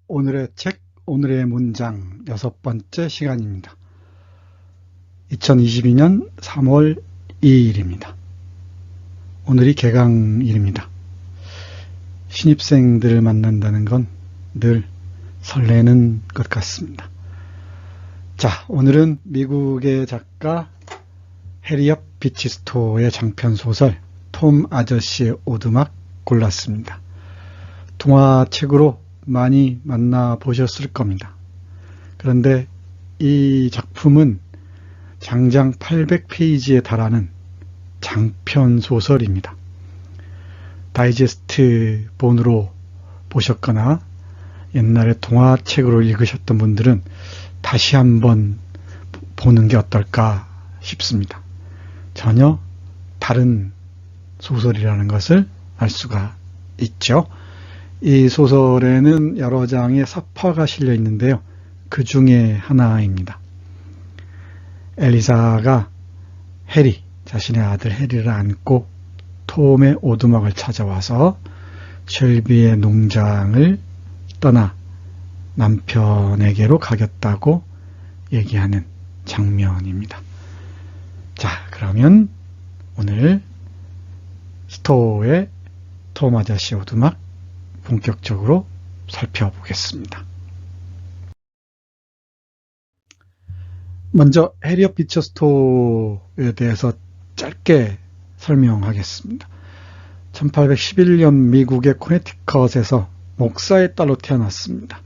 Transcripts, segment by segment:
오늘의 책, 오늘의 문장 6번째 시간입니다. 2022년 3월 2일입니다. 오늘이 개강일입니다. 신입생들을 만난다는 건 늘 설레는 것 같습니다. 자, 오늘은 미국의 작가 해리엇 비치스토의 장편소설 톰 아저씨의 오두막 골랐습니다. 동화책으로 많이 만나보셨을 겁니다. 그런데 이 작품은 장장 800페이지에 달하는 장편소설입니다. 다이제스트 본으로 보셨거나 옛날에 동화책으로 읽으셨던 분들은 다시 한번 보는 게 어떨까 싶습니다. 전혀 다른 소설이라는 것을 알 수가 있죠. 이 소설에는 여러 장의 사파가 실려 있는데요. 그 중에 하나입니다. 엘리사가 자신의 아들 해리를 안고 톰의 오두막을 찾아와서 쉘비의 농장을 떠나 남편에게로 가겠다고 얘기하는 장면입니다. 자, 그러면 오늘 스토우의 톰 아저씨 오두막 본격적으로 살펴보겠습니다. 먼저 해리엇 비치스토에 대해서 짧게 설명하겠습니다. 1811년 미국의 코네티컷에서 목사의 딸로 태어났습니다.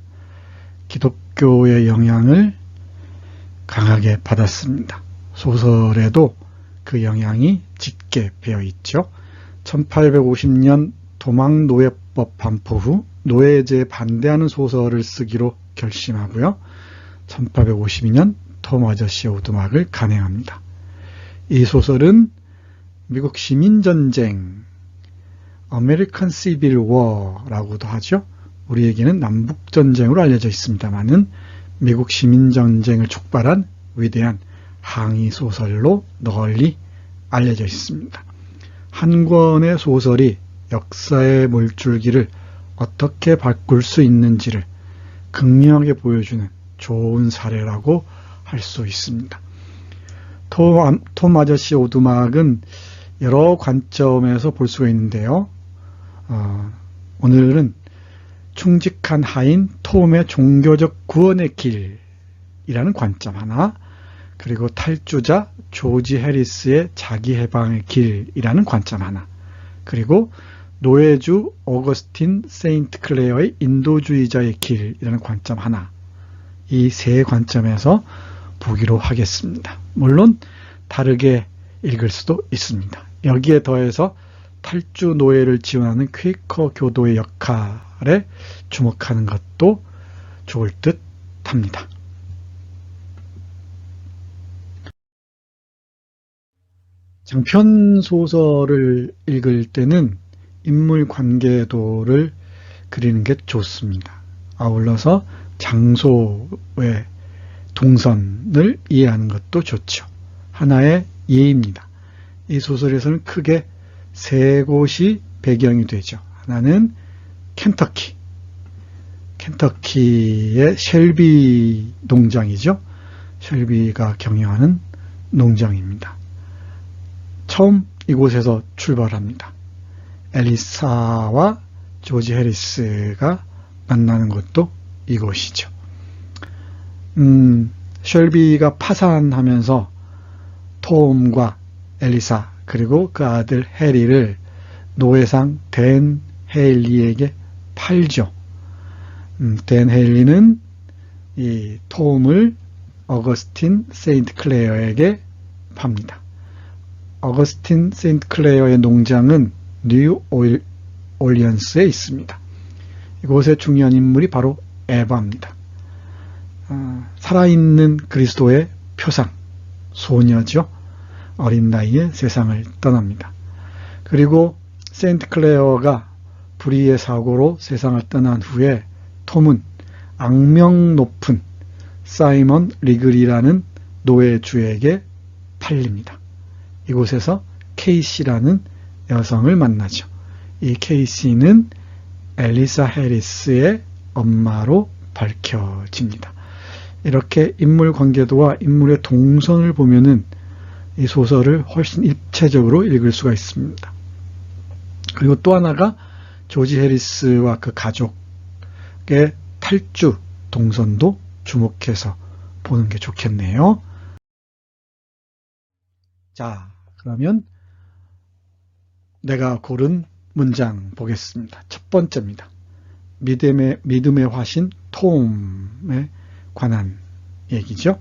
기독교의 영향을 강하게 받았습니다. 소설에도 그 영향이 짙게 배어 있죠. 1850년 도망노예법 반포 후 노예제에 반대하는 소설을 쓰기로 결심하고요. 1852년 톰 아저씨의 오두막을 간행합니다. 이 소설은 미국 시민전쟁, 아메리칸 시빌 워라고도 하죠. 우리에게는 남북전쟁으로 알려져 있습니다만은 미국 시민전쟁을 촉발한 위대한 항의소설로 널리 알려져 있습니다. 한 권의 소설이 역사의 물줄기를 어떻게 바꿀 수 있는지를 극명하게 보여주는 좋은 사례라고 할 수 있습니다. 톰 아저씨 오두막은 여러 관점에서 볼 수가 있는데요. 오늘은 충직한 하인 톰의 종교적 구원의 길이라는 관점 하나, 그리고 탈주자 조지 해리스의 자기 해방의 길이라는 관점 하나, 그리고 노예주 어거스틴 세인트 클레어의 인도주의자의 길이라는 관점 하나, 이 세 관점에서 보기로 하겠습니다. 물론 다르게 읽을 수도 있습니다. 여기에 더해서 탈주 노예를 지원하는 퀘이커 교도의 역할에 주목하는 것도 좋을 듯 합니다. 장편 소설을 읽을 때는 인물 관계도를 그리는 게 좋습니다. 아울러서 장소의 동선을 이해하는 것도 좋죠. 하나의 예입니다. 이 소설에서는 크게 세 곳이 배경이 되죠. 하나는 켄터키의 쉘비 농장이죠. 쉘비가 경영하는 농장입니다. 처음 이곳에서 출발합니다. 엘리사와 조지 해리스가 만나는 것도 이곳이죠. 쉘비가 파산하면서 톰과 엘리사 그리고 그 아들 해리를 노예상 댄 헤일리에게 팔죠. 댄 헤일리는 이 톰을 어거스틴 세인트 클레어에게 팝니다. 어거스틴 세인트 클레어의 농장은 뉴 올리언스에 있습니다. 이곳의 중요한 인물이 바로 에바입니다. 살아있는 그리스도의 표상, 소녀죠. 어린 나이에 세상을 떠납니다. 그리고 세인트 클레어가 불의의 사고로 세상을 떠난 후에 톰은 악명 높은 사이먼 리글이라는 노예주에게 팔립니다. 이곳에서 케이시라는 여성을 만나죠. 이 케이시는 엘리사 해리스의 엄마로 밝혀집니다. 이렇게 인물 관계도와 인물의 동선을 보면은 이 소설을 훨씬 입체적으로 읽을 수가 있습니다. 그리고 또 하나가 조지 해리스와 그 가족의 탈주 동선도 주목해서 보는 게 좋겠네요. 자, 그러면 내가 고른 문장 보겠습니다. 첫 번째입니다. 믿음의 화신 톰에 관한 얘기죠.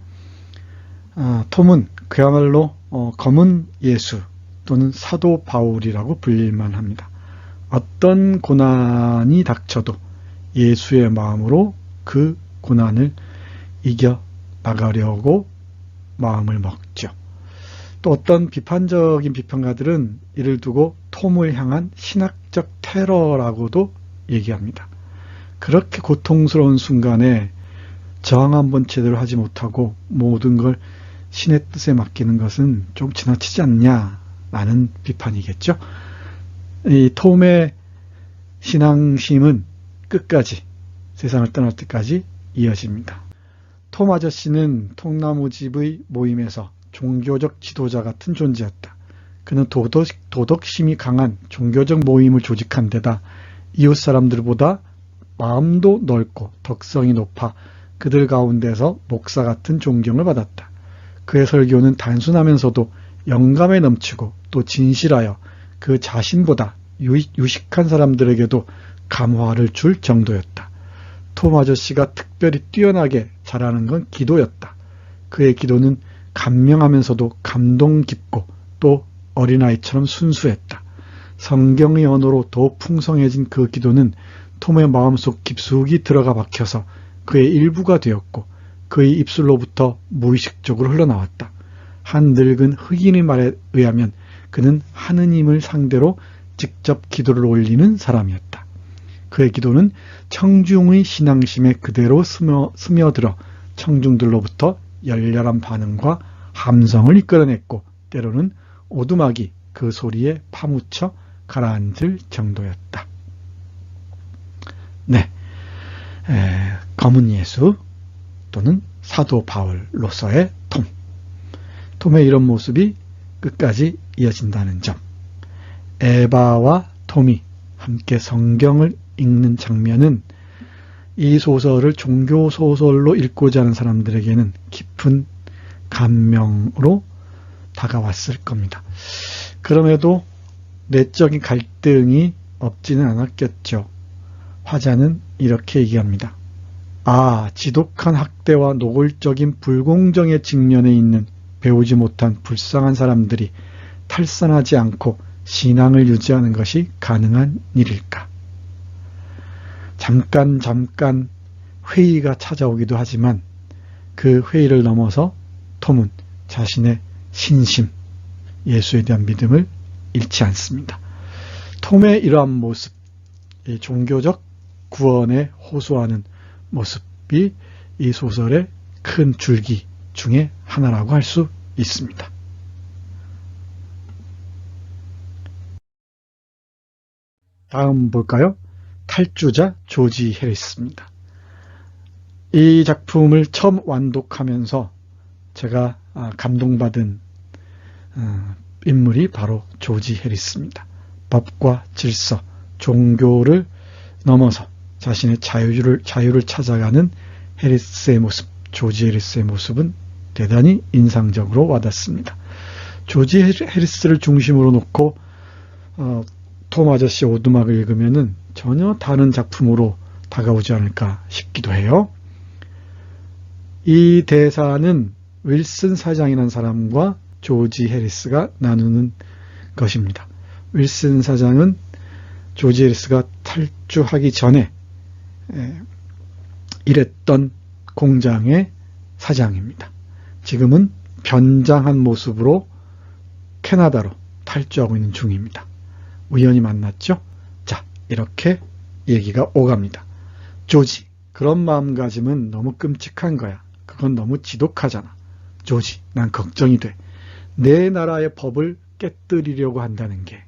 톰은 그야말로 검은 예수 또는 사도 바울이라고 불릴만 합니다. 어떤 고난이 닥쳐도 예수의 마음으로 그 고난을 이겨 나가려고 마음을 먹죠. 또 어떤 비판적인 비평가들은 이를 두고 톰을 향한 신학적 테러라고도 얘기합니다. 그렇게 고통스러운 순간에 저항 한번 제대로 하지 못하고 모든 걸 신의 뜻에 맡기는 것은 좀 지나치지 않냐라는 비판이겠죠. 이 톰의 신앙심은 끝까지 세상을 떠날 때까지 이어집니다. 톰 아저씨는 통나무집의 모임에서 종교적 지도자 같은 존재였다. 그는 도덕심이 강한 종교적 모임을 조직한 데다 이웃 사람들보다 마음도 넓고 덕성이 높아 그들 가운데서 목사 같은 존경을 받았다. 그의 설교는 단순하면서도 영감에 넘치고 또 진실하여 그 자신보다 유식한 사람들에게도 감화를 줄 정도였다. 톰 아저씨가 특별히 뛰어나게 잘하는 건 기도였다. 그의 기도는 감명하면서도 감동 깊고 또 어린아이처럼 순수했다. 성경의 언어로 더 풍성해진 그 기도는 톰의 마음속 깊숙이 들어가 박혀서 그의 일부가 되었고 그의 입술로부터 무의식적으로 흘러나왔다. 한 늙은 흑인의 말에 의하면 그는 하느님을 상대로 직접 기도를 올리는 사람이었다. 그의 기도는 청중의 신앙심에 그대로 스며들어 청중들로부터 열렬한 반응과 함성을 이끌어냈고 때로는 오두막이 그 소리에 파묻혀 가라앉을 정도였다. 네, 검은 예수 또는 사도 바울로서의 톰. 톰의 이런 모습이 끝까지 이어진다는 점. 에바와 톰이 함께 성경을 읽는 장면은 이 소설을 종교소설로 읽고자 하는 사람들에게는 깊은 감명으로 다가왔을 겁니다. 그럼에도 내적인 갈등이 없지는 않았겠죠. 화자는 이렇게 얘기합니다. 지독한 학대와 노골적인 불공정의 직면에 있는 배우지 못한 불쌍한 사람들이 탈선하지 않고 신앙을 유지하는 것이 가능한 일일까? 잠깐 회의가 찾아오기도 하지만 그 회의를 넘어서 톰은 자신의 신심, 예수에 대한 믿음을 잃지 않습니다. 톰의 이러한 모습, 종교적 구원에 호소하는 모습이 이 소설의 큰 줄기 중에 하나라고 할 수 있습니다. 다음 볼까요? 탈주자 조지 해리스입니다. 이 작품을 처음 완독하면서 제가 감동받은 인물이 바로 조지 해리스입니다. 법과 질서, 종교를 넘어서 자신의 자유를 찾아가는 해리스의 모습, 조지 해리스의 모습은 대단히 인상적으로 와닿습니다. 조지 해리스를 중심으로 놓고 톰 아저씨 오두막을 읽으면은 전혀 다른 작품으로 다가오지 않을까 싶기도 해요. 이 대사는 윌슨 사장이라는 사람과 조지 해리스가 나누는 것입니다. 윌슨 사장은 조지 해리스가 탈주하기 전에 일했던 공장의 사장입니다. 지금은 변장한 모습으로 캐나다로 탈주하고 있는 중입니다. 우연히 만났죠? 자, 이렇게 얘기가 오갑니다. 조지, 그런 마음가짐은 너무 끔찍한 거야. 그건 너무 지독하잖아. 조지, 난 걱정이 돼. 내 나라의 법을 깨뜨리려고 한다는 게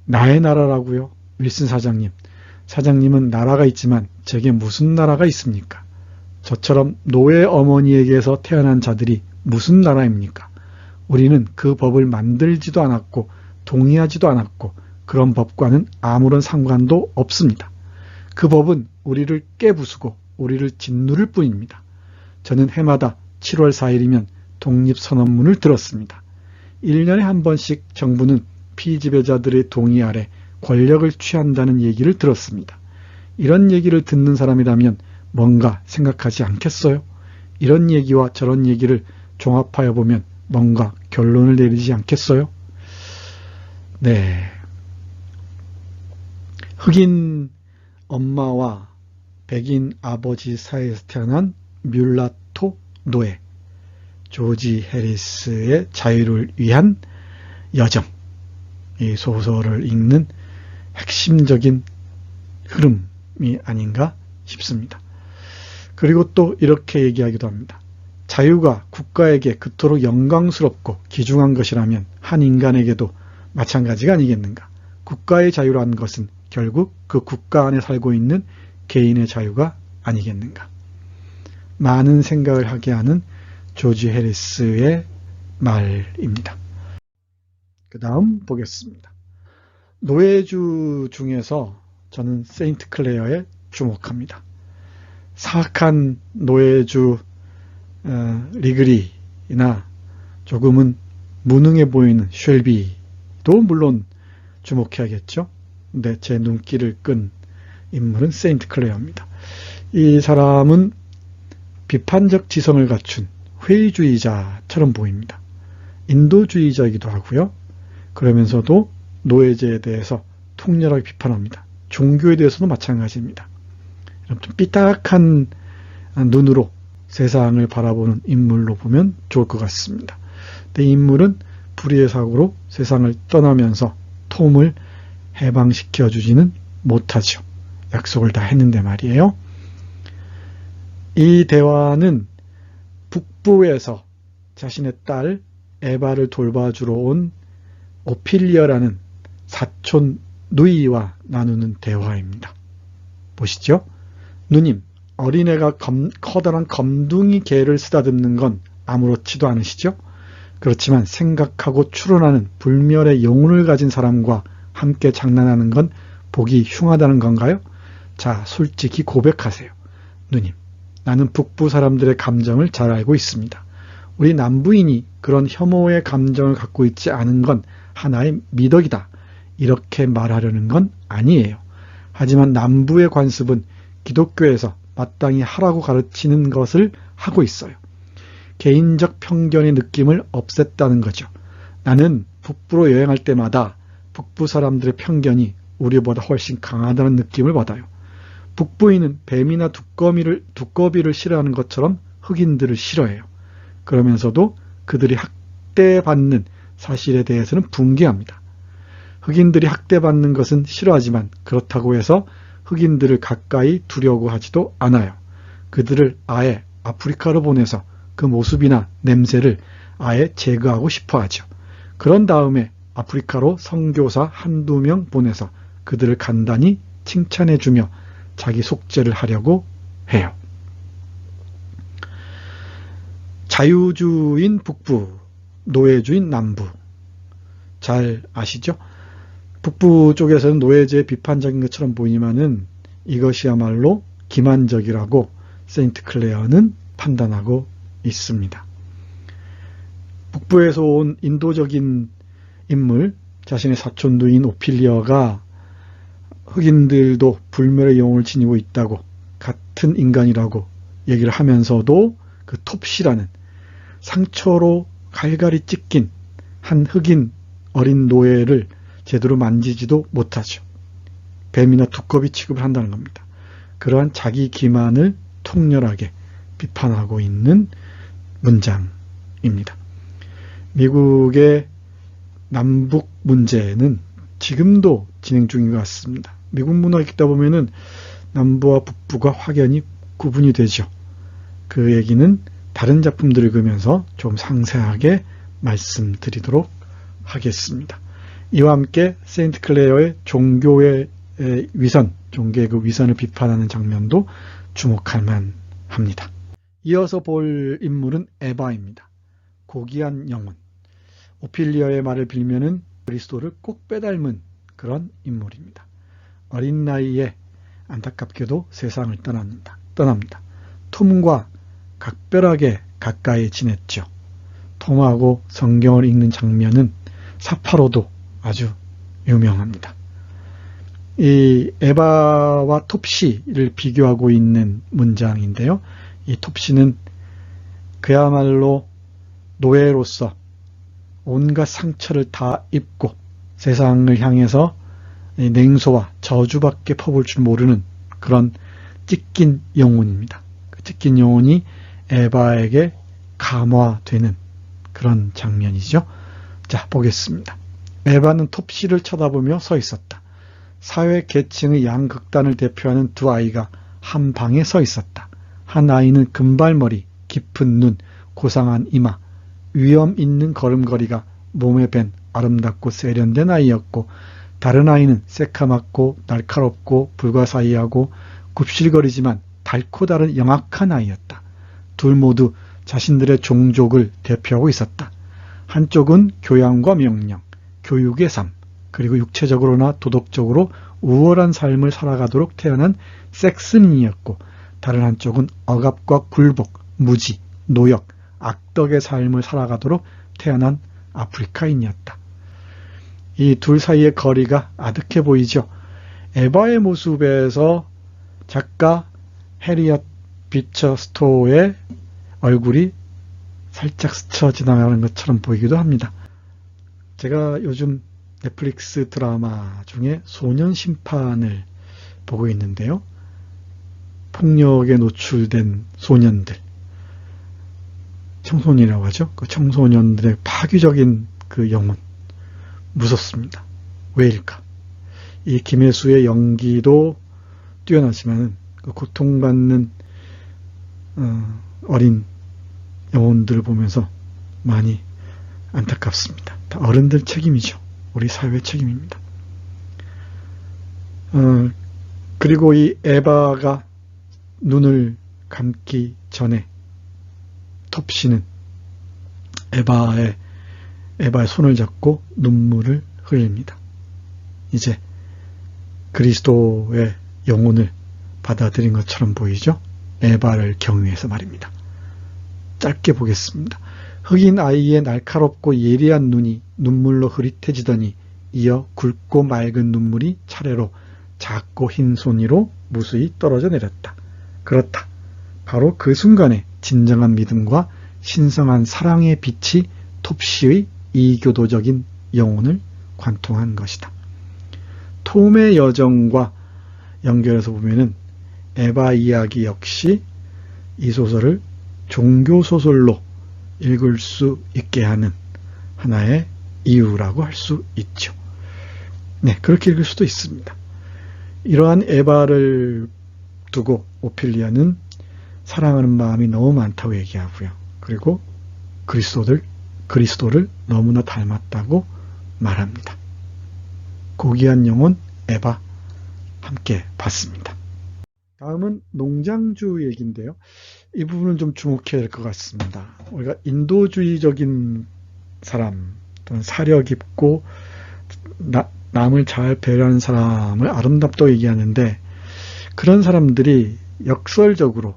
나의 나라라고요? 윌슨 사장님. 사장님은 나라가 있지만 제게 무슨 나라가 있습니까? 저처럼 노예 어머니에게서 태어난 자들이 무슨 나라입니까? 우리는 그 법을 만들지도 않았고 동의하지도 않았고 그런 법과는 아무런 상관도 없습니다. 그 법은 우리를 깨부수고 우리를 짓누를 뿐입니다. 저는 해마다 7월 4일이면 독립선언문을 들었습니다. 1년에 한 번씩 정부는 피지배자들의 동의 아래 권력을 취한다는 얘기를 들었습니다. 이런 얘기를 듣는 사람이라면 뭔가 생각하지 않겠어요? 이런 얘기와 저런 얘기를 종합하여 보면 뭔가 결론을 내리지 않겠어요? 네. 흑인 엄마와 백인 아버지 사이에서 태어난 뮬라토 노예, 조지 해리스의 자유를 위한 여정, 이 소설을 읽는 핵심적인 흐름이 아닌가 싶습니다. 그리고 또 이렇게 얘기하기도 합니다. 자유가 국가에게 그토록 영광스럽고 귀중한 것이라면 한 인간에게도 마찬가지가 아니겠는가. 국가의 자유라는 것은 결국 그 국가 안에 살고 있는 개인의 자유가 아니겠는가. 많은 생각을 하게 하는 조지 해리스의 말입니다. 그 다음 보겠습니다. 노예주 중에서 저는 세인트 클레어에 주목합니다. 사악한 노예주 리그리나 조금은 무능해 보이는 쉘비도 물론 주목해야겠죠. 근데 제 눈길을 끈 인물은 세인트 클레어입니다. 이 사람은 비판적 지성을 갖춘 회의주의자처럼 보입니다. 인도주의자이기도 하고요. 그러면서도 노예제에 대해서 통렬하게 비판합니다. 종교에 대해서도 마찬가지입니다. 좀 삐딱한 눈으로 세상을 바라보는 인물로 보면 좋을 것 같습니다. 이 인물은 불의의 사고로 세상을 떠나면서 톰을 해방시켜 주지는 못하죠. 약속을 다 했는데 말이에요. 이 대화는 북부에서 자신의 딸 에바를 돌봐주러 온 오피리아라는 사촌 누이와 나누는 대화입니다. 보시죠. 누님, 어린애가 커다란 검둥이 개를 쓰다듬는 건 아무렇지도 않으시죠? 그렇지만 생각하고 추론하는 불멸의 영혼을 가진 사람과 함께 장난하는 건 보기 흉하다는 건가요? 자, 솔직히 고백하세요. 누님, 나는 북부 사람들의 감정을 잘 알고 있습니다. 우리 남부인이 그런 혐오의 감정을 갖고 있지 않은 건 하나의 미덕이다. 이렇게 말하려는 건 아니에요. 하지만 남부의 관습은 기독교에서 마땅히 하라고 가르치는 것을 하고 있어요. 개인적 편견의 느낌을 없앴다는 거죠. 나는 북부로 여행할 때마다 북부 사람들의 편견이 우리보다 훨씬 강하다는 느낌을 받아요. 북부인은 뱀이나 두꺼비를 싫어하는 것처럼 흑인들을 싫어해요. 그러면서도 그들이 학대받는 사실에 대해서는 분개합니다. 흑인들이 학대받는 것은 싫어하지만 그렇다고 해서 흑인들을 가까이 두려고 하지도 않아요. 그들을 아예 아프리카로 보내서 그 모습이나 냄새를 아예 제거하고 싶어 하죠. 그런 다음에 아프리카로 선교사 한두 명 보내서 그들을 간단히 칭찬해주며 자기 속죄를 하려고 해요. 자유주의인 북부, 노예주의인 남부. 잘 아시죠? 북부 쪽에서는 노예제의 비판적인 것처럼 보이지만은 이것이야말로 기만적이라고 세인트 클레어는 판단하고 있습니다. 북부에서 온 인도적인 인물, 자신의 사촌 누인 오피리아가 흑인들도 불멸의 영혼을 지니고 있다고, 같은 인간이라고 얘기를 하면서도 그 톱시라는 상처로 갈갈이 찢긴 한 흑인 어린 노예를 제대로 만지지도 못하죠. 뱀이나 두꺼비 취급을 한다는 겁니다. 그러한 자기 기만을 통렬하게 비판하고 있는 문장입니다. 미국의 남북 문제는 지금도 진행 중인 것 같습니다. 미국 문화 읽다 보면은 남부와 북부가 확연히 구분이 되죠. 그 얘기는 다른 작품들을 읽으면서 좀 상세하게 말씀드리도록 하겠습니다. 이와 함께 세인트 클레어의 종교의 위선, 종교의 그 위선을 비판하는 장면도 주목할 만합니다. 이어서 볼 인물은 에바입니다. 고귀한 영혼. 오피리아의 말을 빌면은 그리스도를 꼭 빼닮은 그런 인물입니다. 어린 나이에 안타깝게도 세상을 떠납니다. 톰과 각별하게 가까이 지냈죠. 톰하고 성경을 읽는 장면은 사파로도 아주 유명합니다. 이 에바와 톱시를 비교하고 있는 문장인데요. 이 톱시는 그야말로 노예로서 온갖 상처를 다 입고 세상을 향해서 냉소와 저주밖에 퍼볼 줄 모르는 그런 찢긴 영혼입니다. 그 찢긴 영혼이 에바에게 감화되는 그런 장면이죠. 자, 보겠습니다. 에바는 톱시를 쳐다보며 서 있었다. 사회 계층의 양극단을 대표하는 두 아이가 한 방에 서 있었다. 한 아이는 금발머리, 깊은 눈, 고상한 이마, 위험 있는 걸음걸이가 몸에 밴 아름답고 세련된 아이였고, 다른 아이는 새카맣고 날카롭고 불가사의하고 굽실거리지만 달코 다른 영악한 아이였다. 둘 모두 자신들의 종족을 대표하고 있었다. 한쪽은 교양과 명령, 교육의 삶, 그리고 육체적으로나 도덕적으로 우월한 삶을 살아가도록 태어난 섹스민이었고, 다른 한쪽은 억압과 굴복, 무지, 노역, 악덕의 삶을 살아가도록 태어난 아프리카인이었다. 이 둘 사이의 거리가 아득해 보이죠. 에바의 모습에서 작가 해리엇 비처 스토어의 얼굴이 살짝 스쳐 지나가는 것처럼 보이기도 합니다. 제가 요즘 넷플릭스 드라마 중에 소년 심판을 보고 있는데요. 폭력에 노출된 소년들, 청소년이라고 하죠. 그 청소년들의 파괴적인 그 영혼, 무섭습니다. 왜일까? 이 김혜수의 연기도 뛰어나지만 그 고통받는 어린 영혼들을 보면서 많이 안타깝습니다. 다 어른들 책임이죠. 우리 사회 책임입니다. 그리고 이 에바가 눈을 감기 전에 톱시는 에바의 손을 잡고 눈물을 흘립니다. 이제 그리스도의 영혼을 받아들인 것처럼 보이죠? 에바를 경유해서 말입니다. 짧게 보겠습니다. 흑인 아이의 날카롭고 예리한 눈이 눈물로 흐릿해지더니 이어 굵고 맑은 눈물이 차례로 작고 흰 손으로 무수히 떨어져 내렸다. 그렇다. 바로 그 순간에 진정한 믿음과 신성한 사랑의 빛이 톱시의 이교도적인 영혼을 관통한 것이다. 톰의 여정과 연결해서 보면은 에바 이야기 역시 이 소설을 종교소설로 읽을 수 있게 하는 하나의 이유라고 할 수 있죠. 네, 그렇게 읽을 수도 있습니다. 이러한 에바를 두고 오피리아는 사랑하는 마음이 너무 많다고 얘기하고요. 그리고 그리스도를 너무나 닮았다고 말합니다. 고귀한 영혼 에바 함께 봤습니다. 다음은 농장주 얘기인데요. 이 부분은 좀 주목해야 될 것 같습니다. 우리가 인도주의적인 사람 또는 사려 깊고 남을 잘 배려하는 사람을 아름답다고 얘기하는데, 그런 사람들이 역설적으로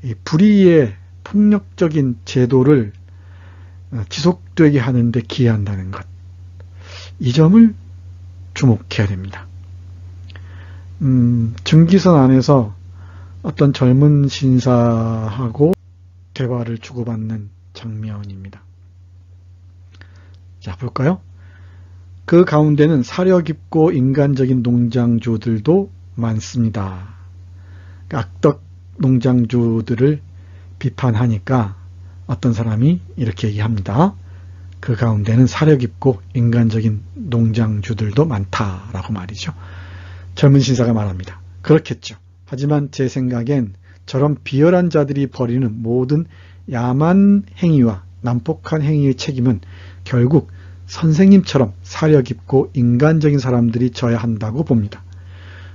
이 불의의 폭력적인 제도를 지속되게 하는데 기여한다는 것, 이 점을 주목해야 됩니다. 증기선 안에서 어떤 젊은 신사하고 대화를 주고받는 장면입니다. 자, 볼까요? 그 가운데는 사려 깊고 인간적인 농장주들도 많습니다. 악덕 농장주들을 비판하니까 어떤 사람이 이렇게 얘기합니다. 그 가운데는 사려 깊고 인간적인 농장주들도 많다라고 말이죠. 젊은 신사가 말합니다. 그렇겠죠. 하지만 제 생각엔 저런 비열한 자들이 벌이는 모든 야만 행위와 난폭한 행위의 책임은 결국 선생님처럼 사려 깊고 인간적인 사람들이 져야 한다고 봅니다.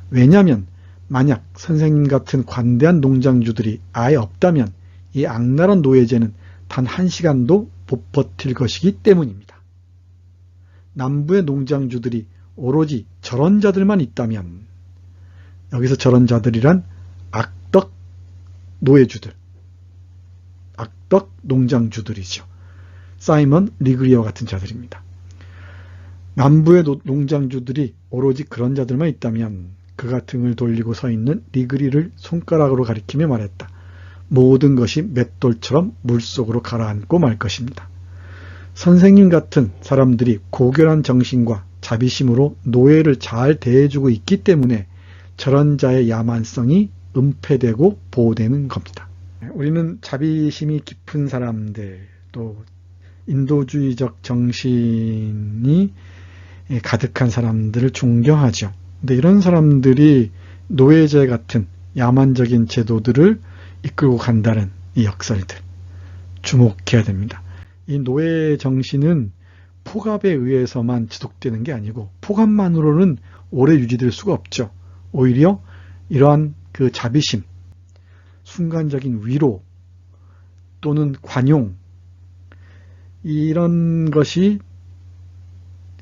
왜냐하면 만약 선생님 같은 관대한 농장주들이 아예 없다면 이 악랄한 노예제는 단 1시간도 못 버틸 것이기 때문입니다. 남부의 농장주들이 오로지 저런 자들만 있다면, 여기서 저런 자들이란 악덕 노예주들, 악덕 농장주들이죠. 사이먼 리그리와 같은 자들입니다. 남부의 농장주들이 오로지 그런 자들만 있다면 그가 등을 돌리고 서 있는 리그리를 손가락으로 가리키며 말했다. 모든 것이 맷돌처럼 물속으로 가라앉고 말 것입니다. 선생님 같은 사람들이 고결한 정신과 자비심으로 노예를 잘 대해주고 있기 때문에 저런 자의 야만성이 은폐되고 보호되는 겁니다. 우리는 자비심이 깊은 사람들, 또 인도주의적 정신이 가득한 사람들을 존경하죠. 근데 이런 사람들이 노예제 같은 야만적인 제도들을 이끌고 간다는 이 역설들 주목해야 됩니다. 이 노예 정신은 폭압에 의해서만 지속되는 게 아니고 폭압만으로는 오래 유지될 수가 없죠. 오히려 이러한 그 자비심, 순간적인 위로 또는 관용, 이런 것이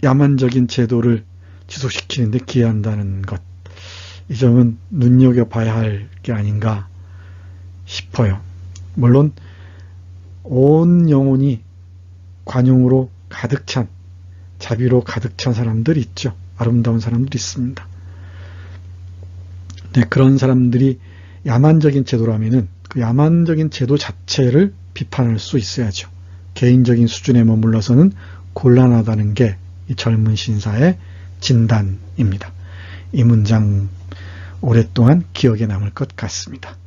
야만적인 제도를 지속시키는 데 기여한다는 것, 이 점은 눈여겨봐야 할 게 아닌가 싶어요. 물론 온 영혼이 관용으로 가득 찬, 자비로 가득 찬 사람들이 있죠. 아름다운 사람들이 있습니다. 네, 그런 사람들이 야만적인 제도라면은 그 야만적인 제도 자체를 비판할 수 있어야죠. 개인적인 수준에 머물러서는 곤란하다는 게 이 젊은 신사의 진단입니다. 이 문장 오랫동안 기억에 남을 것 같습니다.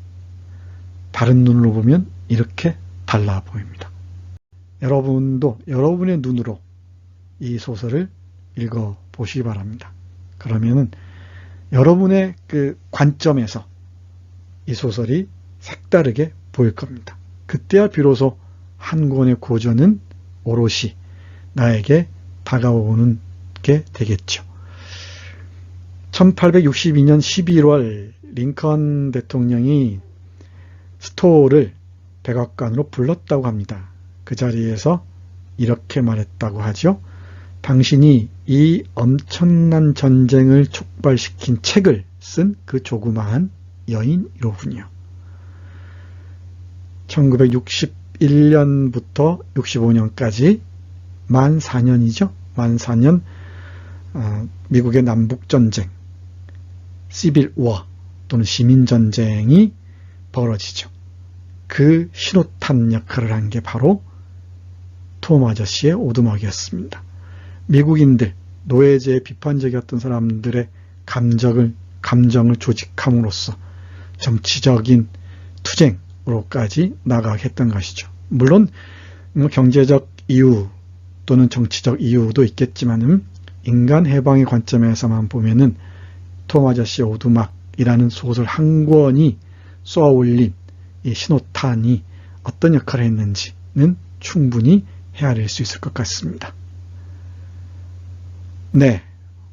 다른 눈으로 보면 이렇게 달라 보입니다. 여러분도 여러분의 눈으로 이 소설을 읽어보시기 바랍니다. 그러면은 여러분의 그 관점에서 이 소설이 색다르게 보일 겁니다. 그때야 비로소 한 권의 고전은 오롯이 나에게 다가오는 게 되겠죠. 1862년 11월 링컨 대통령이 스토우를 백악관으로 불렀다고 합니다. 그 자리에서 이렇게 말했다고 하죠. 당신이 이 엄청난 전쟁을 촉발시킨 책을 쓴 그 조그마한 여인이로군요. 1961년부터 65년까지 만 4년이죠. 만 4년 미국의 남북전쟁, 시빌 워 또는 시민전쟁이 벌어지죠. 그 신호탄 역할을 한 게 바로 톰 아저씨의 오두막이었습니다. 미국인들, 노예제에 비판적이었던 사람들의 감정을 조직함으로써 정치적인 투쟁으로까지 나가게 했던 것이죠. 물론 경제적 이유 또는 정치적 이유도 있겠지만은 인간 해방의 관점에서만 보면은 톰 아저씨의 오두막이라는 소설 한 권이 쏘아올린 이 신호탄이 어떤 역할을 했는지는 충분히 헤아릴 수 있을 것 같습니다. 네,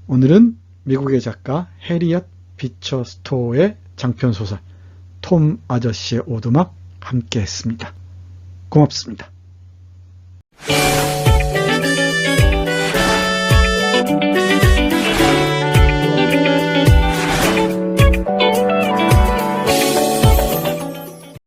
오늘은 미국의 작가 해리엇 비처 스토어의 장편소설 톰 아저씨의 오두막 함께 했습니다. 고맙습니다.